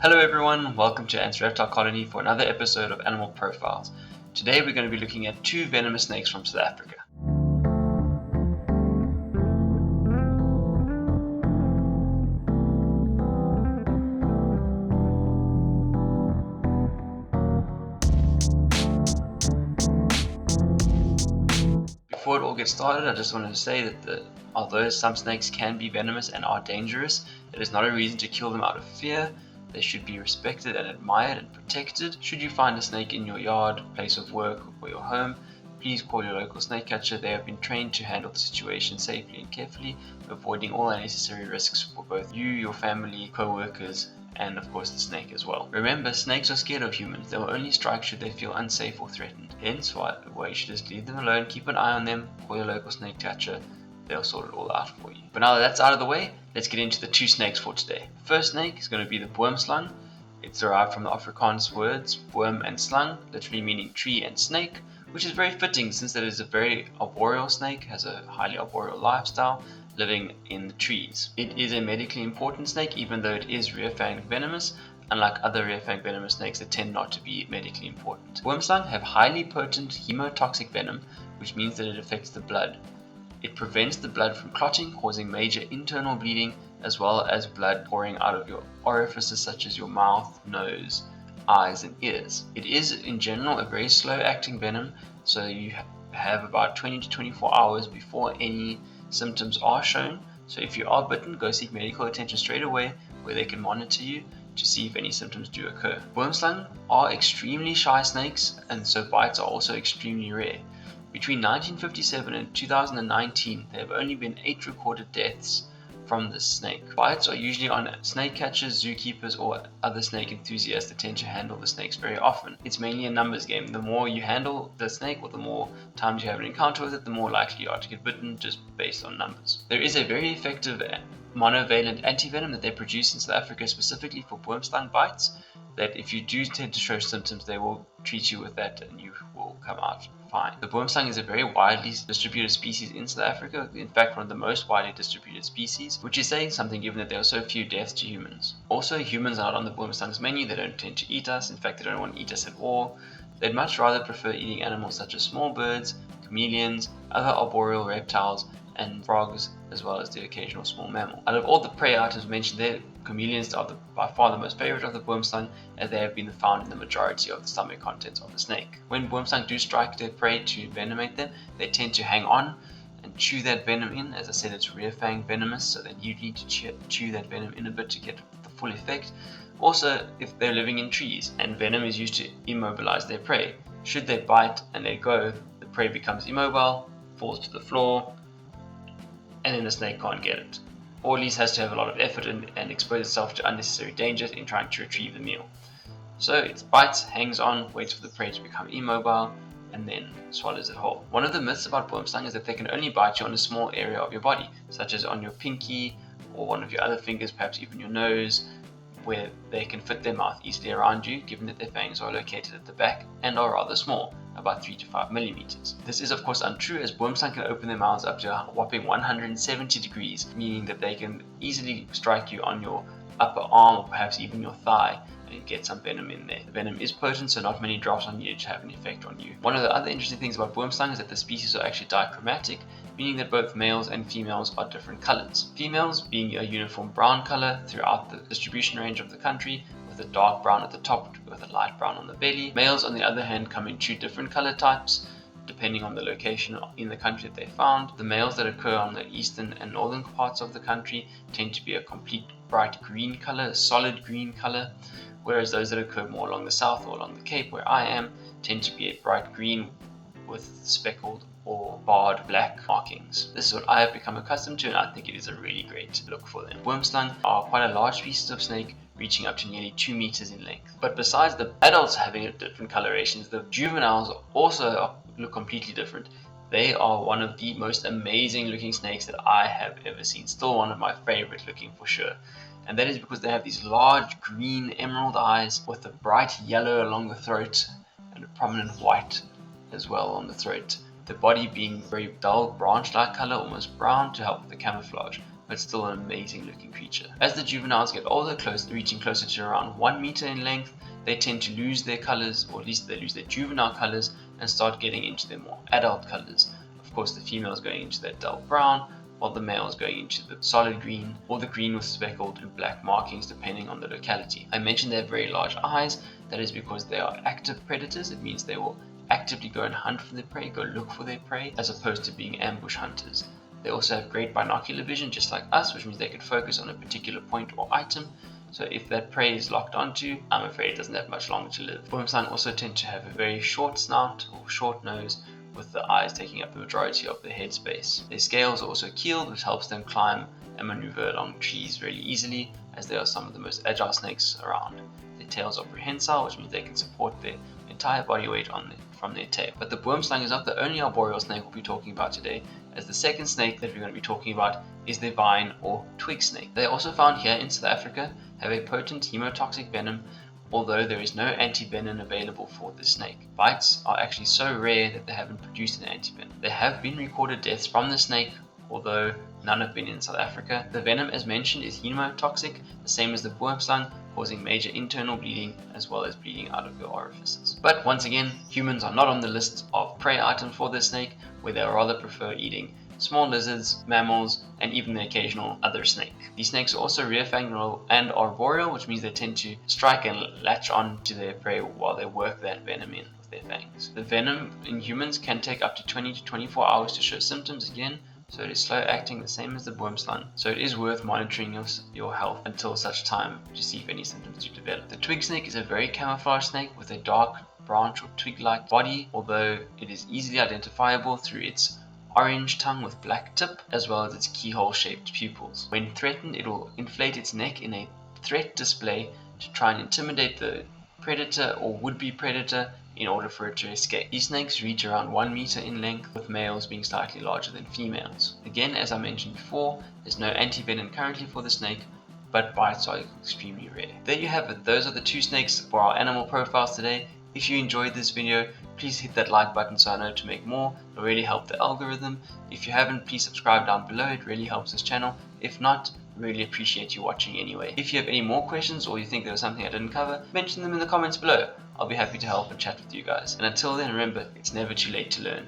Hello everyone, welcome to Ants Reptile Colony for another episode of Animal Profiles. Today we're going to be looking at two venomous snakes from South Africa. Before it all gets started, I just wanted to say that although some snakes can be venomous and are dangerous, it is not a reason to kill them out of fear. They should be respected and admired and protected. Should you find a snake in your yard, place of work, or your home, please call your local snake catcher. They have been trained to handle the situation safely and carefully, avoiding all unnecessary risks for both you, your family, co-workers, and of course the snake as well. Remember, snakes are scared of humans. They will only strike should they feel unsafe or threatened. Hence why you should just leave them alone, keep an eye on them, call your local snake catcher. They'll sort it all out for you. But now that that's out of the way, let's get into the two snakes for today. The first snake is going to be the Boomslang. It's derived from the Afrikaans words boom and slang, literally meaning tree and snake, which is very fitting since it is a very arboreal snake, has a highly arboreal lifestyle, living in the trees. It is a medically important snake, even though it is rear-fang venomous. Unlike other rear-fang venomous snakes that tend not to be medically important. Boomslang have highly potent haemotoxic venom, which means that it affects the blood. It prevents the blood from clotting, causing major internal bleeding, as well as blood pouring out of your orifices such as your mouth, nose, eyes, and ears. It is, in general, a very slow-acting venom, so you have about 20 to 24 hours before any symptoms are shown. So if you are bitten, go seek medical attention straight away, where they can monitor you to see if any symptoms do occur. Boomslang are extremely shy snakes, and so bites are also extremely rare. Between 1957 and 2019, there have only been 8 recorded deaths from this snake. Bites are usually on snake catchers, zookeepers, or other snake enthusiasts that tend to handle the snakes very often. It's mainly a numbers game. The more you handle the snake, or the more times you have an encounter with it, the more likely you are to get bitten, just based on numbers. There is a very effective monovalent antivenom that they produce in South Africa specifically for Boomslang bites, that if you do tend to show symptoms, they will treat you with that and you will come out fine. The Boomslang is a very widely distributed species in South Africa, in fact one of the most widely distributed species, which is saying something given that there are so few deaths to humans. Also, humans are not on the Boomslang's menu. They don't tend to eat us. In fact, they don't want to eat us at all. They'd much rather prefer eating animals such as small birds, chameleons, other arboreal reptiles, and frogs, as well as the occasional small mammal. Out of all the prey items mentioned there, chameleons are by far the most favorite of the Boomslang, as they have been found in the majority of the stomach contents of the snake. When Boomslang do strike their prey to venomate them, they tend to hang on and chew that venom in. As I said, it's rear-fang venomous, so that you need to chew that venom in a bit to get the full effect. Also, if they're living in trees and venom is used to immobilize their prey, should they bite and let go, the prey becomes immobile, falls to the floor, and then the snake can't get it, or at least has to have a lot of effort and expose itself to unnecessary dangers in trying to retrieve the meal. So it bites, hangs on, waits for the prey to become immobile, and then swallows it whole. One of the myths about Boomslang is that they can only bite you on a small area of your body, such as on your pinky or one of your other fingers, perhaps even your nose, where they can fit their mouth easily around you, given that their fangs are located at the back and are rather small, about 3 to 5 millimeters. This is of course untrue, as Boomslang can open their mouths up to a whopping 170 degrees, meaning that they can easily strike you on your upper arm or perhaps even your thigh and get some venom in there. The venom is potent, so not many drops are needed to have an effect on you. One of the other interesting things about Boomslang is that the species are actually dichromatic, meaning that both males and females are different colors. Females being a uniform brown color throughout the distribution range of the country, with a dark brown at the top with a light brown on the belly. Males, on the other hand, come in 2 different color types, depending on the location in the country that they're found. The males that occur on the eastern and northern parts of the country tend to be a complete bright green color, a solid green color, whereas those that occur more along the south or along the Cape, where I am, tend to be a bright green with speckled or barred black markings. This is what I have become accustomed to, and I think it is a really great look for them. Boomslang are quite a large species of snake, reaching up to nearly 2 meters in length. But besides the adults having different colorations, the juveniles also look completely different. They are one of the most amazing looking snakes that I have ever seen. Still one of my favorite looking for sure. And that is because they have these large green emerald eyes with a bright yellow along the throat and a prominent white as well on the throat. The body being very dull branch-like color, almost brown, to help with the camouflage. but still an amazing looking creature. As the juveniles get older, reaching closer to around 1 meter in length, they tend to lose their colors, or at least they lose their juvenile colors, and start getting into their more adult colors. Of course, the females going into that dull brown, while the males going into the solid green, or the green with speckled and black markings depending on the locality. I mentioned they have very large eyes. That is because they are active predators. It means they will actively go and hunt for their prey, go look for their prey, as opposed to being ambush hunters. They also have great binocular vision, just like us, which means they can focus on a particular point or item. So if that prey is locked onto, I'm afraid it doesn't have much longer to live. Boomslang also tend to have a very short snout or short nose, with the eyes taking up the majority of their head space. Their scales are also keeled, which helps them climb and maneuver along trees really easily, as they are some of the most agile snakes around. Their tails are prehensile, which means they can support their entire body weight from their tail. But the boomslang is not the only arboreal snake we'll be talking about today, as the second snake that we're going to be talking about is the vine or twig snake. They are also found here in South Africa, have a potent haemotoxic venom, although there is no antivenom available for this snake. Bites are actually so rare that they haven't produced an antivenom. There have been recorded deaths from the snake, although none have been in South Africa. The venom, as mentioned, is haemotoxic, the same as the boomslang, causing major internal bleeding as well as bleeding out of your orifices. But once again, humans are not on the list of prey items for this snake, where they rather prefer eating small lizards, mammals, and even the occasional other snake. These snakes are also rear-fanged and arboreal, which means they tend to strike and latch on to their prey while they work that venom in with their fangs. The venom in humans can take up to 20 to 24 hours to show symptoms again, so it is slow acting, the same as the boomslang. So it is worth monitoring your health until such time to see if any symptoms do develop. The twig snake is a very camouflaged snake with a dark branch or twig-like body, although it is easily identifiable through its orange tongue with black tip, as well as its keyhole-shaped pupils. When threatened, it will inflate its neck in a threat display to try and intimidate the predator or would-be predator in order for it to escape. These snakes reach around 1 meter in length, with males being slightly larger than females. Again, as I mentioned before, there's no antivenom currently for the snake, but bites are extremely rare. There you have it. Those are the 2 snakes for our animal profiles today. If you enjoyed this video, please hit that like button so I know to make more. It'll really help the algorithm. If you haven't, please subscribe down below. It really helps this channel. If not, really appreciate you watching anyway. If you have any more questions or you think there was something I didn't cover, mention them in the comments below. I'll be happy to help and chat with you guys. And until then, remember, it's never too late to learn.